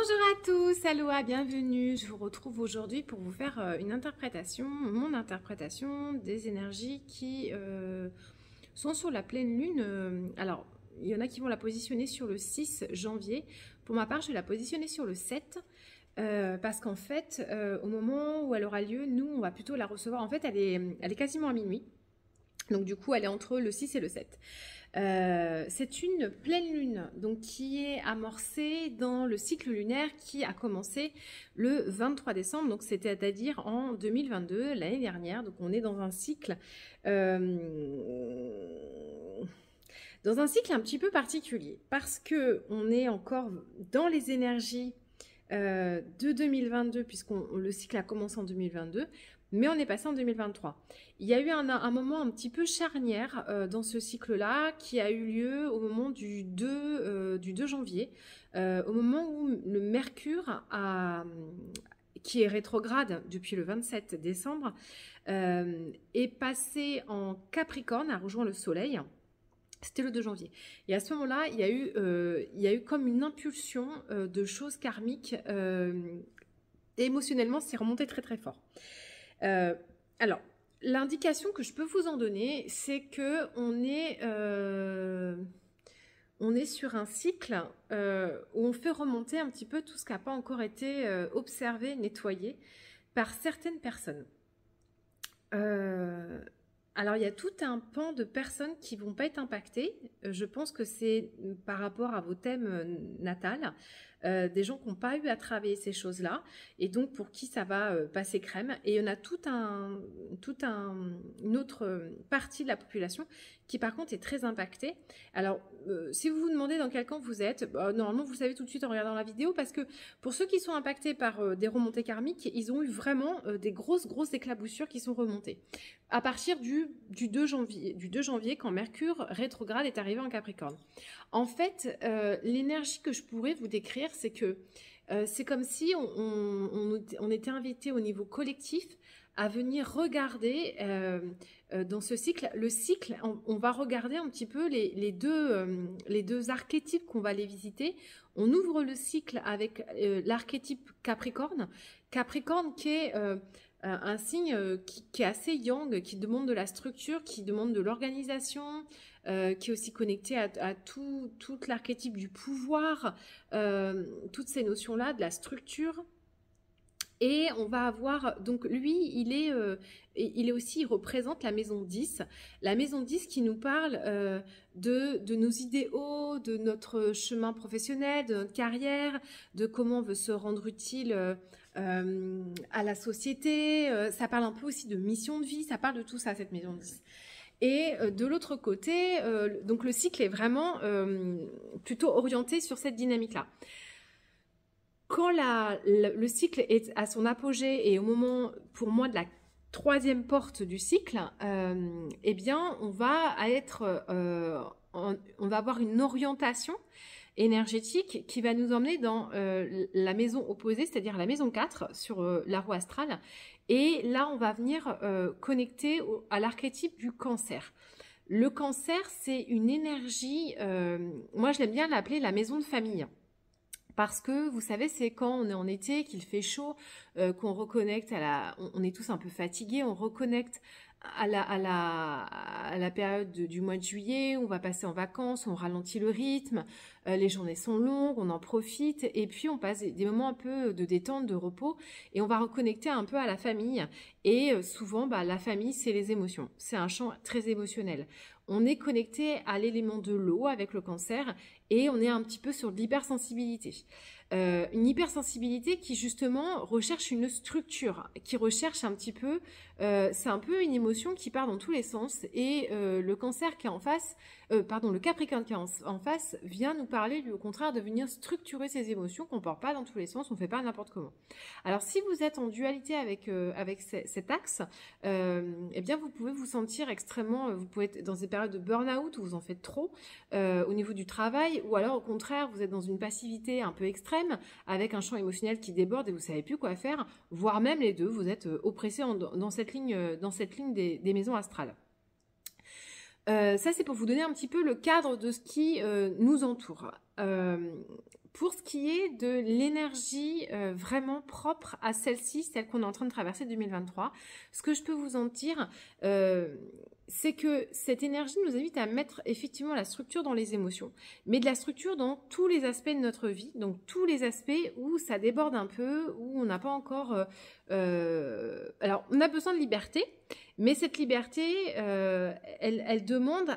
Bonjour à tous, aloha, bienvenue. Je vous retrouve aujourd'hui pour vous faire mon interprétation des énergies qui sont sur la pleine lune. Alors, il y en a qui vont la positionner sur le 6 janvier. Pour ma part, je vais la positionner sur le 7 parce qu'en fait, au moment où elle aura lieu, nous, on va plutôt la recevoir. En fait, elle est quasiment à minuit. Donc du coup, elle est entre le 6 et le 7. C'est une pleine lune donc qui est amorcée dans le cycle lunaire qui a commencé le 23 décembre, donc c'est-à-dire en 2022, l'année dernière. Donc on est dans un cycle un petit peu particulier parce que on est encore dans les énergies de 2022 le cycle a commencé en 2022. Mais on est passé en 2023. Il y a eu un moment un petit peu charnière dans ce cycle-là qui a eu lieu au moment du 2 janvier, au moment où le Mercure, qui est rétrograde depuis le 27 décembre, est passé en Capricorne, a rejoint le Soleil. C'était le 2 janvier. Et à ce moment-là, il y a eu comme une impulsion de choses karmiques. Et émotionnellement, c'est remonté très très fort. Alors, l'indication que je peux vous en donner, c'est que on est sur un cycle où on fait remonter un petit peu tout ce qui n'a pas encore été observé, nettoyé par certaines personnes. Alors, il y a tout un pan de personnes qui ne vont pas être impactées. Je pense que c'est par rapport à vos thèmes natals, des gens qui n'ont pas eu à travailler ces choses-là, et donc pour qui ça va passer crème. Et il y en a une autre partie de la population qui par contre est très impactée. Alors, si vous vous demandez dans quel camp vous êtes, normalement vous le savez tout de suite en regardant la vidéo, parce que pour ceux qui sont impactés par des remontées karmiques, ils ont eu vraiment des grosses éclaboussures qui sont remontées. À partir du 2 janvier, quand Mercure rétrograde est arrivé en Capricorne. En fait, l'énergie que je pourrais vous décrire, c'est que c'est comme si on était invité au niveau collectif à venir regarder dans ce cycle. Le cycle, on va regarder un petit peu les deux archétypes qu'on va aller visiter. On ouvre le cycle avec l'archétype Capricorne. Capricorne qui est un signe qui est assez yang, qui demande de la structure, qui demande de l'organisation, qui est aussi connecté à tout l'archétype du pouvoir, toutes ces notions-là, de la structure. Et on va avoir, donc lui, il est aussi, il représente la maison 10. La maison 10 qui nous parle de nos idéaux, de notre chemin professionnel, de notre carrière, de comment on veut se rendre utile à la société. Ça parle un peu aussi de mission de vie, ça parle de tout ça, cette maison 10. Et de l'autre côté, donc le cycle est vraiment plutôt orienté sur cette dynamique-là. Quand le cycle est à son apogée et au moment, pour moi, de la troisième porte du cycle, eh bien, on va avoir une orientation énergétique qui va nous emmener dans la maison opposée, c'est-à-dire la maison 4 sur la roue astrale. Et là, on va venir connecter à l'archétype du cancer. Le cancer, c'est une énergie, moi je l'aime bien l'appeler la maison de famille. Parce que, vous savez, c'est quand on est en été, qu'il fait chaud, qu'on reconnecte on est tous un peu fatigués, on reconnecte à la période du mois de juillet, on va passer en vacances, on ralentit le rythme, les journées sont longues, on en profite, et puis on passe des moments un peu de détente, de repos, et on va reconnecter un peu à la famille. Et souvent, la famille, c'est les émotions. C'est un champ très émotionnel. On est connecté à l'élément de l'eau avec le cancer, et on est un petit peu sur l'hypersensibilité. Une hypersensibilité qui justement recherche une structure, qui recherche un petit peu, c'est un peu une émotion qui part dans tous les sens, et le cancer qui est en face, le Capricorne qui est en face vient nous parler lui au contraire de venir structurer ses émotions, qu'on ne porte pas dans tous les sens, on ne fait pas n'importe comment. Alors si vous êtes en dualité avec cet axe, eh bien vous pouvez vous sentir extrêmement, vous pouvez être dans des périodes de burn-out où vous en faites trop au niveau du travail, ou alors au contraire vous êtes dans une passivité un peu extrême avec un champ émotionnel qui déborde et vous savez plus quoi faire, voire même les deux, vous êtes oppressé dans cette ligne des maisons astrales. Ça c'est pour vous donner un petit peu le cadre de ce qui nous entoure. pour ce qui est de l'énergie vraiment propre à celle-ci, celle qu'on est en train de traverser 2023, ce que je peux vous en dire, c'est que cette énergie nous invite à mettre effectivement la structure dans les émotions, mais de la structure dans tous les aspects de notre vie, donc tous les aspects où ça déborde un peu, où on n'a pas encore... alors, on a besoin de liberté, mais cette liberté, elle demande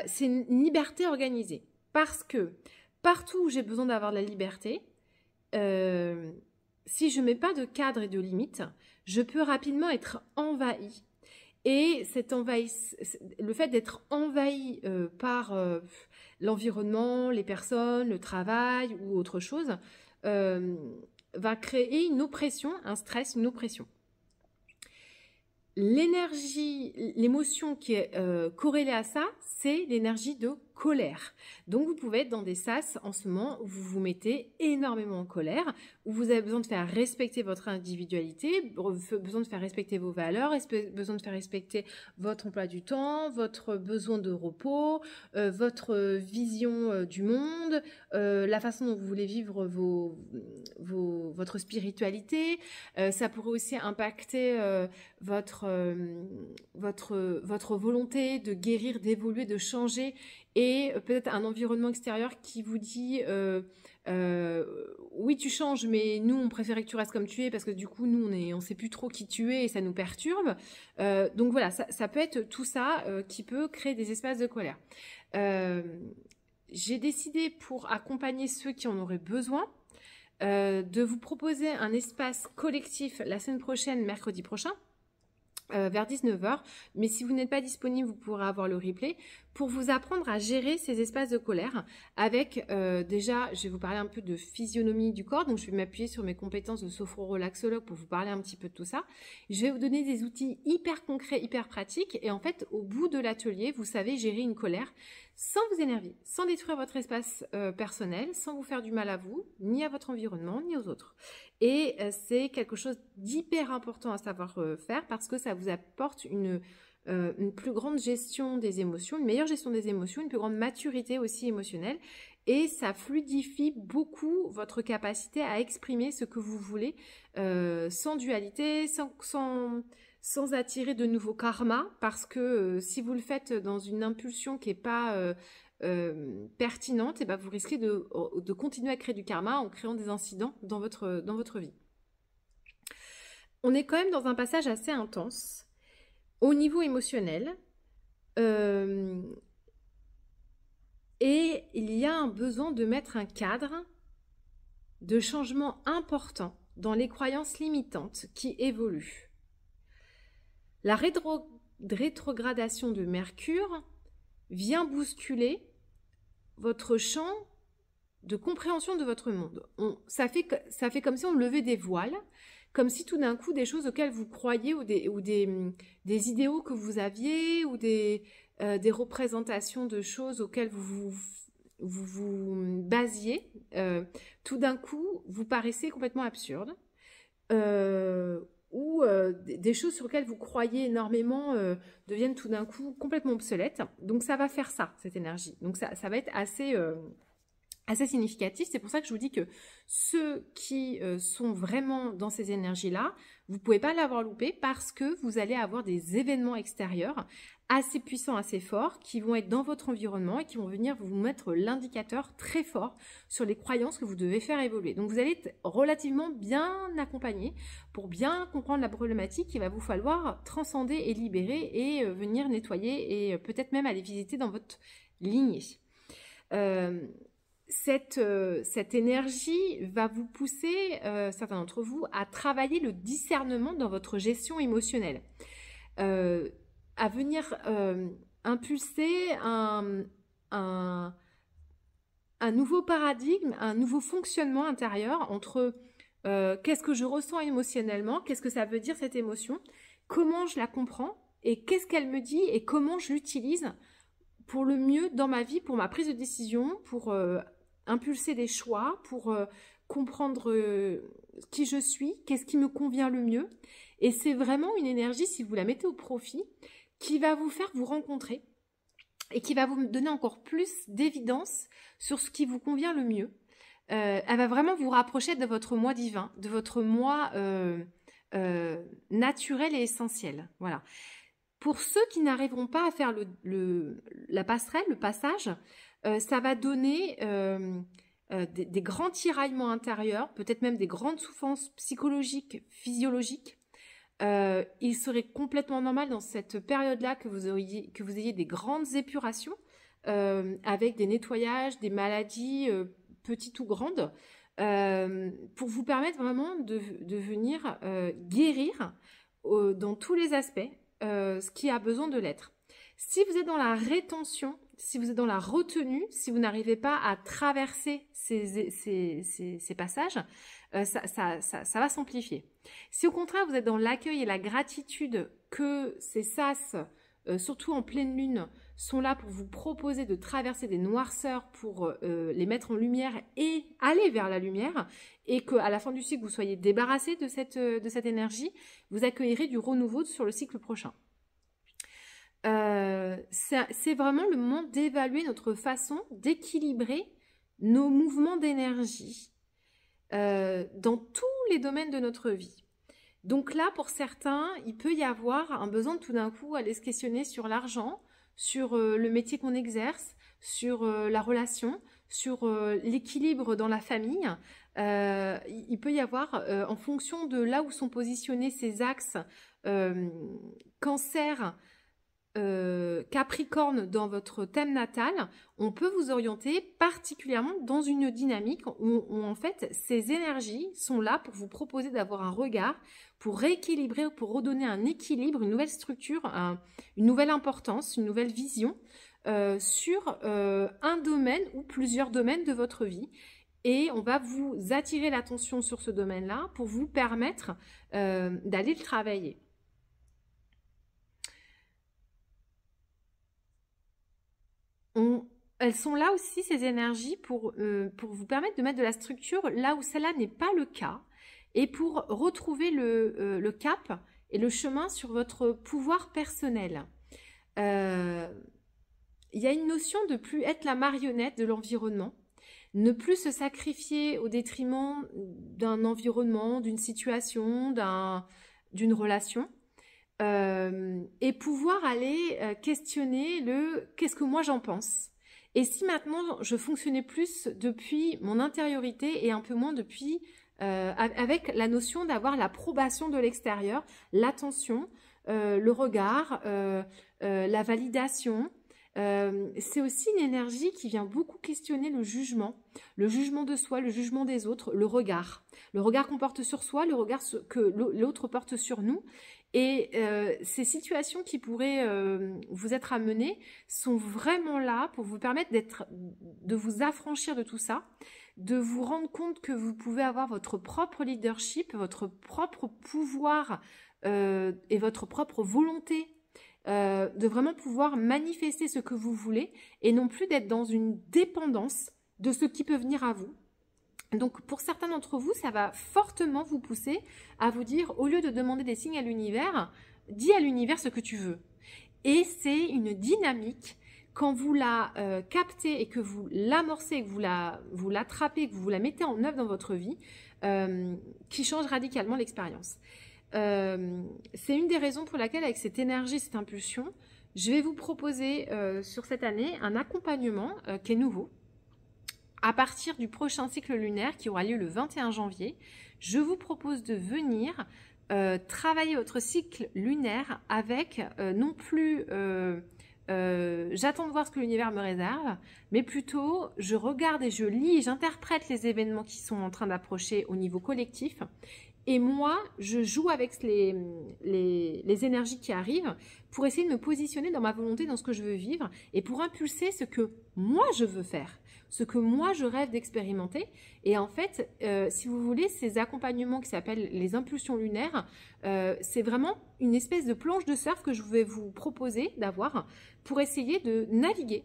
c'est une liberté organisée. Parce que partout où j'ai besoin d'avoir de la liberté, si je ne mets pas de cadre et de limite, je peux rapidement être envahi. Et le fait d'être envahi par l'environnement, les personnes, le travail ou autre chose, va créer une oppression, un stress, une oppression. L'énergie, l'émotion qui est corrélée à ça, c'est l'énergie de colère. Donc vous pouvez être dans des sas en ce moment où vous vous mettez énormément en colère, où vous avez besoin de faire respecter votre individualité, besoin de faire respecter vos valeurs, besoin de faire respecter votre emploi du temps, votre besoin de repos, votre vision du monde, la façon dont vous voulez vivre votre spiritualité. Ça pourrait aussi impacter votre volonté de guérir, d'évoluer, de changer, et peut-être un environnement extérieur qui vous dit oui, tu changes, mais nous on préférait que tu restes comme tu es parce que du coup nous on sait plus trop qui tu es et ça nous perturbe. Donc voilà, ça peut être tout ça qui peut créer des espaces de colère. J'ai décidé, pour accompagner ceux qui en auraient besoin, de vous proposer un espace collectif la semaine prochaine, mercredi prochain, vers 19h, mais si vous n'êtes pas disponible, vous pourrez avoir le replay, pour vous apprendre à gérer ces espaces de colère avec, déjà, je vais vous parler un peu de physionomie du corps, donc je vais m'appuyer sur mes compétences de sophrorelaxologue pour vous parler un petit peu de tout ça. Je vais vous donner des outils hyper concrets, hyper pratiques, et en fait, au bout de l'atelier, vous savez gérer une colère sans vous énerver, sans détruire votre espace personnel, sans vous faire du mal à vous, ni à votre environnement, ni aux autres. Et c'est quelque chose d'hyper important à savoir faire parce que ça vous apporte une plus grande gestion des émotions, une meilleure gestion des émotions, une plus grande maturité aussi émotionnelle, et ça fluidifie beaucoup votre capacité à exprimer ce que vous voulez sans dualité, sans attirer de nouveaux karmas, parce que si vous le faites dans une impulsion qui n'est pas pertinente, et ben vous risquez de continuer à créer du karma en créant des incidents dans votre vie. On est quand même dans un passage assez intense au niveau émotionnel, et il y a un besoin de mettre un cadre de changement important dans les croyances limitantes qui évoluent. La rétrogradation de Mercure vient bousculer votre champ de compréhension de votre monde. Ça fait comme si on levait des voiles, comme si tout d'un coup des choses auxquelles vous croyez ou des idéaux que vous aviez ou des représentations de choses auxquelles vous basiez, tout d'un coup vous paraissez complètement absurdes, ou des choses sur lesquelles vous croyez énormément deviennent tout d'un coup complètement obsolètes. Donc ça va faire ça, cette énergie. Donc ça va être assez significatif. C'est pour ça que je vous dis que ceux qui sont vraiment dans ces énergies-là, vous ne pouvez pas l'avoir loupé parce que vous allez avoir des événements extérieurs assez puissants, assez forts, qui vont être dans votre environnement et qui vont venir vous mettre l'indicateur très fort sur les croyances que vous devez faire évoluer. Donc vous allez être relativement bien accompagné pour bien comprendre la problématique qu'il va vous falloir transcender et libérer et venir nettoyer et peut-être même aller visiter dans votre lignée. Cette énergie va vous pousser, certains d'entre vous, à travailler le discernement dans votre gestion émotionnelle, à venir impulser un nouveau paradigme, un nouveau fonctionnement intérieur entre qu'est-ce que je ressens émotionnellement, qu'est-ce que ça veut dire cette émotion, comment je la comprends et qu'est-ce qu'elle me dit et comment je l'utilise pour le mieux dans ma vie, pour ma prise de décision, pour impulser des choix, pour comprendre qui je suis, qu'est-ce qui me convient le mieux. Et c'est vraiment une énergie, si vous la mettez au profit, qui va vous faire vous rencontrer et qui va vous donner encore plus d'évidence sur ce qui vous convient le mieux. Elle va vraiment vous rapprocher de votre moi divin, de votre moi naturel et essentiel. Voilà. Pour ceux qui n'arriveront pas à faire la passerelle, le passage, ça va donner des grands tiraillements intérieurs, peut-être même des grandes souffrances psychologiques, physiologiques. Il serait complètement normal dans cette période-là que vous ayez des grandes épurations avec des nettoyages, des maladies petites ou grandes, pour vous permettre vraiment de venir guérir dans tous les aspects ce qui a besoin de l'être. Si vous êtes dans la rétention, si vous êtes dans la retenue, si vous n'arrivez pas à traverser ces passages, ça va s'amplifier. Si au contraire vous êtes dans l'accueil et la gratitude que ces sas, surtout en pleine lune, sont là pour vous proposer de traverser des noirceurs pour les mettre en lumière et aller vers la lumière, et qu'à la fin du cycle vous soyez débarrassé de cette énergie, vous accueillerez du renouveau sur le cycle prochain. C'est vraiment le moment d'évaluer notre façon d'équilibrer nos mouvements d'énergie dans tous les domaines de notre vie. Donc là, pour certains, il peut y avoir un besoin de tout d'un coup aller se questionner sur l'argent, sur le métier qu'on exerce, sur la relation, sur l'équilibre dans la famille. Il peut y avoir, en fonction de là où sont positionnés ces axes, Cancer, Capricorne dans votre thème natal, on peut vous orienter particulièrement dans une dynamique où en fait ces énergies sont là pour vous proposer d'avoir un regard, pour rééquilibrer, pour redonner un équilibre, une nouvelle structure, une nouvelle importance, une nouvelle vision sur un domaine ou plusieurs domaines de votre vie. Et on va vous attirer l'attention sur ce domaine-là pour vous permettre d'aller le travailler. Elles sont là aussi, ces énergies, pour vous permettre de mettre de la structure là où cela n'est pas le cas, et pour retrouver le cap et le chemin sur votre pouvoir personnel. Il y a une notion de plus être la marionnette de l'environnement, ne plus se sacrifier au détriment d'un environnement, d'une situation, d'une relation. Et pouvoir aller questionner qu'est-ce que moi j'en pense, et si maintenant je fonctionnais plus depuis mon intériorité et un peu moins depuis avec la notion d'avoir l'approbation de l'extérieur, l'attention, le regard, la validation. C'est aussi une énergie qui vient beaucoup questionner le jugement de soi, le jugement des autres, le regard qu'on porte sur soi, le regard que l'autre porte sur nous. Et ces situations qui pourraient vous être amenées sont vraiment là pour vous permettre de vous affranchir de tout ça, de vous rendre compte que vous pouvez avoir votre propre leadership, votre propre pouvoir et votre propre volonté, de vraiment pouvoir manifester ce que vous voulez et non plus d'être dans une dépendance de ce qui peut venir à vous. Donc pour certains d'entre vous, ça va fortement vous pousser à vous dire, au lieu de demander des signes à l'univers, dis à l'univers ce que tu veux. Et c'est une dynamique, quand vous la captez et que vous l'amorcez, que vous l'attrapez, que vous la mettez en œuvre dans votre vie, qui change radicalement l'expérience. C'est une des raisons pour laquelle, avec cette énergie, cette impulsion, je vais vous proposer sur cette année un accompagnement qui est nouveau. À partir du prochain cycle lunaire qui aura lieu le 21 janvier, je vous propose de venir travailler votre cycle lunaire avec non plus j'attends de voir ce que l'univers me réserve, mais plutôt je regarde et je lis et j'interprète les événements qui sont en train d'approcher au niveau collectif. Et moi, je joue avec les énergies qui arrivent pour essayer de me positionner dans ma volonté, dans ce que je veux vivre et pour impulser ce que moi je veux faire, ce que moi je rêve d'expérimenter. Et en fait, si vous voulez, ces accompagnements qui s'appellent les impulsions lunaires, c'est vraiment une espèce de planche de surf que je vais vous proposer d'avoir pour essayer de naviguer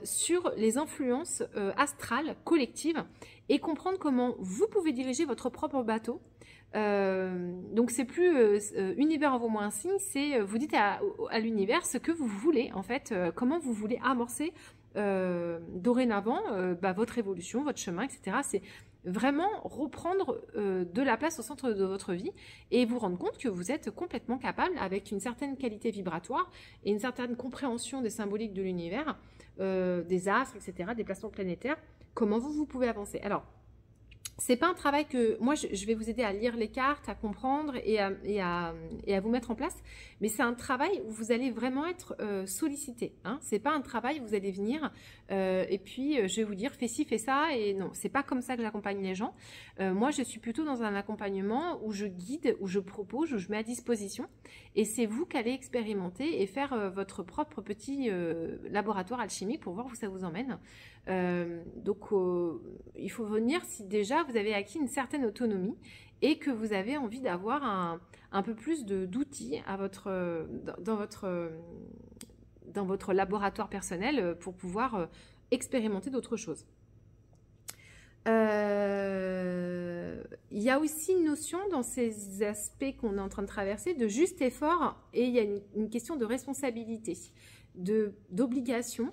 sur les influences astrales collectives et comprendre comment vous pouvez diriger votre propre bateau Donc c'est plus univers envoie-moi un signe, c'est vous dites à l'univers ce que vous voulez en fait, comment vous voulez amorcer dorénavant votre évolution, votre chemin, etc. C'est vraiment reprendre de la place au centre de votre vie et vous rendre compte que vous êtes complètement capable, avec une certaine qualité vibratoire et une certaine compréhension des symboliques de l'univers, des astres, etc., des placements planétaires, comment vous pouvez avancer. Alors, c'est pas un travail que moi je vais vous aider à lire les cartes, à comprendre et à vous mettre en place, mais c'est un travail où vous allez vraiment être sollicité. Hein. C'est pas un travail où vous allez venir et puis je vais vous dire fais ci, fais ça, et non, c'est pas comme ça que j'accompagne les gens. Moi je suis plutôt dans un accompagnement où je guide, où je propose, où je mets à disposition, et c'est vous qui allez expérimenter et faire votre propre petit laboratoire alchimique pour voir où ça vous emmène. Donc il faut venir si déjà vous avez acquis une certaine autonomie et que vous avez envie d'avoir un peu plus d'outils dans votre laboratoire personnel pour pouvoir expérimenter d'autres choses. Il y a aussi une notion dans ces aspects qu'on est en train de traverser de juste effort, et il y a une question de responsabilité, d'obligation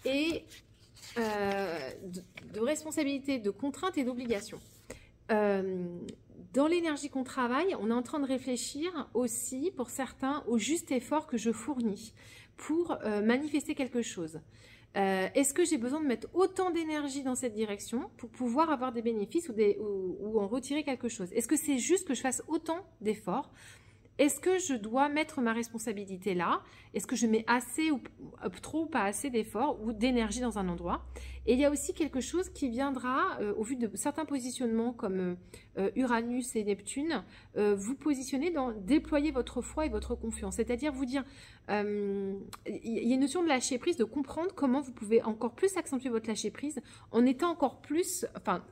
et de responsabilité, de contrainte et d'obligation. Dans l'énergie qu'on travaille, on est en train de réfléchir aussi, pour certains, au juste effort que je fournis pour manifester quelque chose. Est-ce que j'ai besoin de mettre autant d'énergie dans cette direction pour pouvoir avoir des bénéfices ou en retirer quelque chose? Est-ce que c'est juste que je fasse autant d'efforts? Est-ce que je dois mettre ma responsabilité là? Est-ce que je mets assez ou trop ou pas assez d'efforts ou d'énergie dans un endroit? Et il y a aussi quelque chose qui viendra, au vu de certains positionnements comme Uranus et Neptune, vous positionner dans déployer votre foi et votre confiance. C'est-à-dire vous dire, il y a une notion de lâcher prise, de comprendre comment vous pouvez encore plus accentuer votre lâcher prise en étant encore plus, enfin,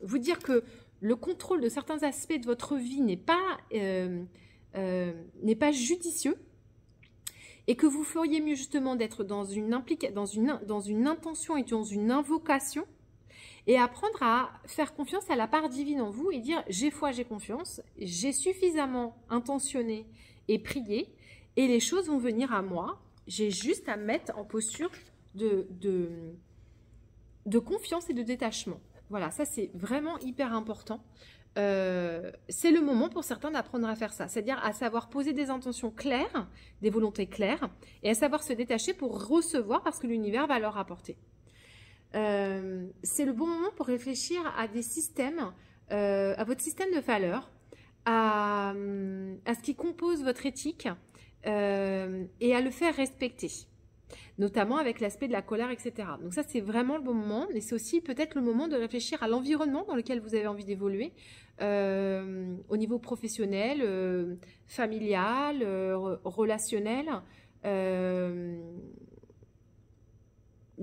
vous dire que le contrôle de certains aspects de votre vie n'est pas judicieux, et que vous feriez mieux justement d'être dans une intention et dans une invocation, et apprendre à faire confiance à la part divine en vous et dire j'ai foi, j'ai confiance, j'ai suffisamment intentionné et prié et les choses vont venir à moi, j'ai juste à me mettre en posture de confiance et de détachement. Voilà, ça c'est vraiment hyper important. C'est le moment pour certains d'apprendre à faire ça, c'est-à-dire à savoir poser des intentions claires, des volontés claires, et à savoir se détacher pour recevoir parce que l'univers va leur apporter. C'est le bon moment pour réfléchir à des systèmes, à votre système de valeurs, à ce qui compose votre éthique et à le faire respecter, notamment avec l'aspect de la colère, etc. Donc ça, c'est vraiment le bon moment, mais c'est aussi peut-être le moment de réfléchir à l'environnement dans lequel vous avez envie d'évoluer, au niveau professionnel, familial, relationnel,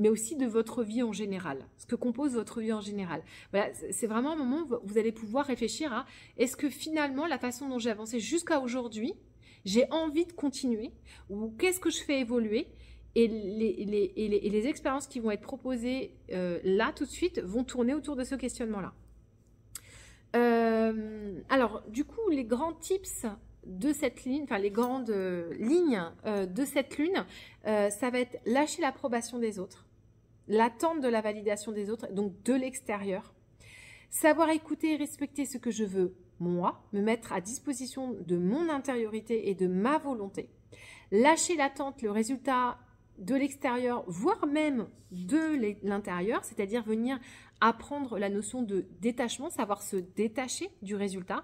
mais aussi de votre vie en général, ce que compose votre vie en général. Voilà, c'est vraiment un moment où vous allez pouvoir réfléchir à est-ce que finalement la façon dont j'ai avancé jusqu'à aujourd'hui, j'ai envie de continuer, ou qu'est-ce que je fais évoluer, et les expériences qui vont être proposées là tout de suite vont tourner autour de ce questionnement-là. Alors, du coup, les grands tips de cette ligne, enfin les grandes lignes de cette lune, ça va être lâcher l'approbation des autres, l'attente de la validation des autres, donc de l'extérieur, savoir écouter et respecter ce que je veux, moi, me mettre à disposition de mon intériorité et de ma volonté, lâcher l'attente, le résultat de l'extérieur, voire même de l'intérieur, c'est-à-dire venir apprendre la notion de détachement, savoir se détacher du résultat.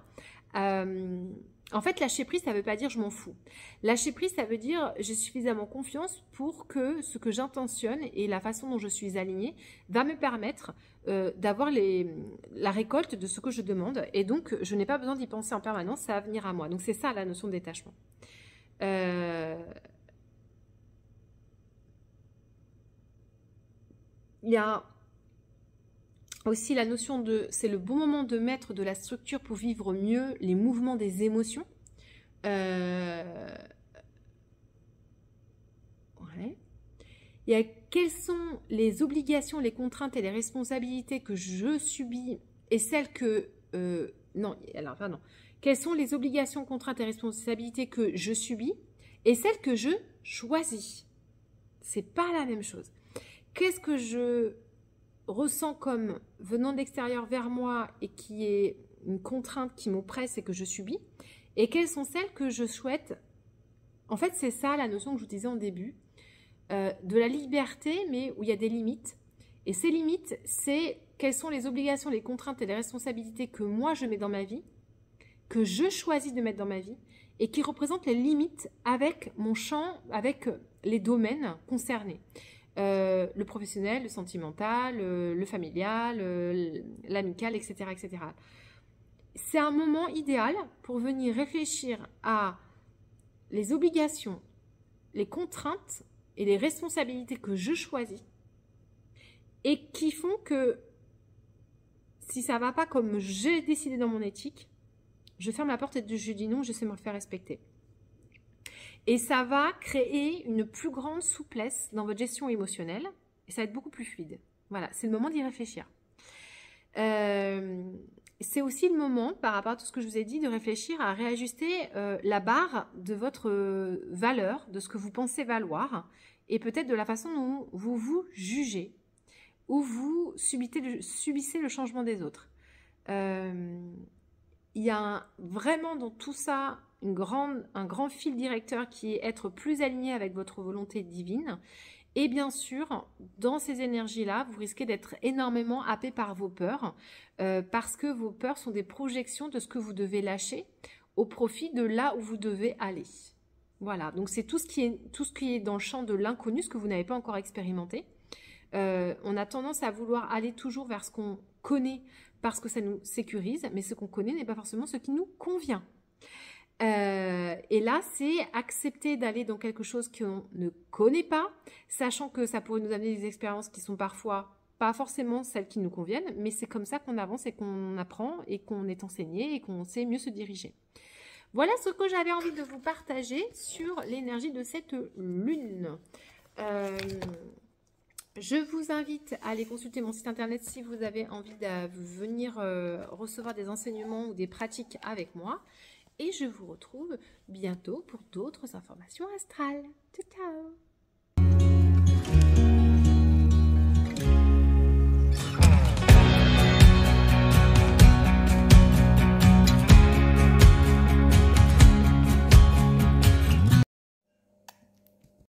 En fait, lâcher prise, ça ne veut pas dire je m'en fous. Lâcher prise, ça veut dire j'ai suffisamment confiance pour que ce que j'intentionne et la façon dont je suis alignée va me permettre d'avoir la récolte de ce que je demande. Et donc, je n'ai pas besoin d'y penser en permanence, ça va venir à moi. Donc, c'est ça la notion de détachement. Il y a aussi la notion de c'est le bon moment de mettre de la structure pour vivre mieux les mouvements des émotions. Ouais. Il y a quelles sont les obligations, les contraintes et les responsabilités que je subis et celles que non, alors, pardon. Quelles sont les obligations, contraintes et responsabilités que je subis et celles que je choisis? C'est pas la même chose. Qu'est-ce que je ressens comme venant de l'extérieur vers moi et qui est une contrainte qui m'oppresse et que je subis? Et quelles sont celles que je souhaite? En fait, c'est ça la notion que je vous disais en début, de la liberté, mais où il y a des limites. Et ces limites, c'est quelles sont les obligations, les contraintes et les responsabilités que moi je mets dans ma vie, que je choisis de mettre dans ma vie, et qui représentent les limites avec mon champ, avec les domaines concernés. Le professionnel, le sentimental, le familial, l'amical, etc., etc. C'est un moment idéal pour venir réfléchir à les obligations, les contraintes et les responsabilités que je choisis et qui font que si ça ne va pas comme j'ai décidé dans mon éthique, je ferme la porte et je dis non, je sais me le faire respecter. Et ça va créer une plus grande souplesse dans votre gestion émotionnelle et ça va être beaucoup plus fluide. Voilà, c'est le moment d'y réfléchir. C'est aussi le moment, par rapport à tout ce que je vous ai dit, de réfléchir à réajuster la barre de votre valeur, de ce que vous pensez valoir, et peut-être de la façon dont vous vous jugez, ou vous subissez le changement des autres. Il y a vraiment dans tout ça un grand fil directeur qui est être plus aligné avec votre volonté divine. Et bien sûr, dans ces énergies-là, vous risquez d'être énormément happé par vos peurs, parce que vos peurs sont des projections de ce que vous devez lâcher au profit de là où vous devez aller. Voilà, donc c'est tout ce qui est dans le champ de l'inconnu, ce que vous n'avez pas encore expérimenté. On a tendance à vouloir aller toujours vers ce qu'on connaît parce que ça nous sécurise, mais ce qu'on connaît n'est pas forcément ce qui nous convient. Et là, c'est accepter d'aller dans quelque chose qu'on ne connaît pas, sachant que ça pourrait nous amener des expériences qui sont parfois pas forcément celles qui nous conviennent, mais c'est comme ça qu'on avance et qu'on apprend et qu'on est enseigné et qu'on sait mieux se diriger. Voilà ce que j'avais envie de vous partager sur l'énergie de cette lune. Je vous invite à aller consulter mon site internet si vous avez envie de venir recevoir des enseignements ou des pratiques avec moi. Et je vous retrouve bientôt pour d'autres informations astrales. Ciao, ciao!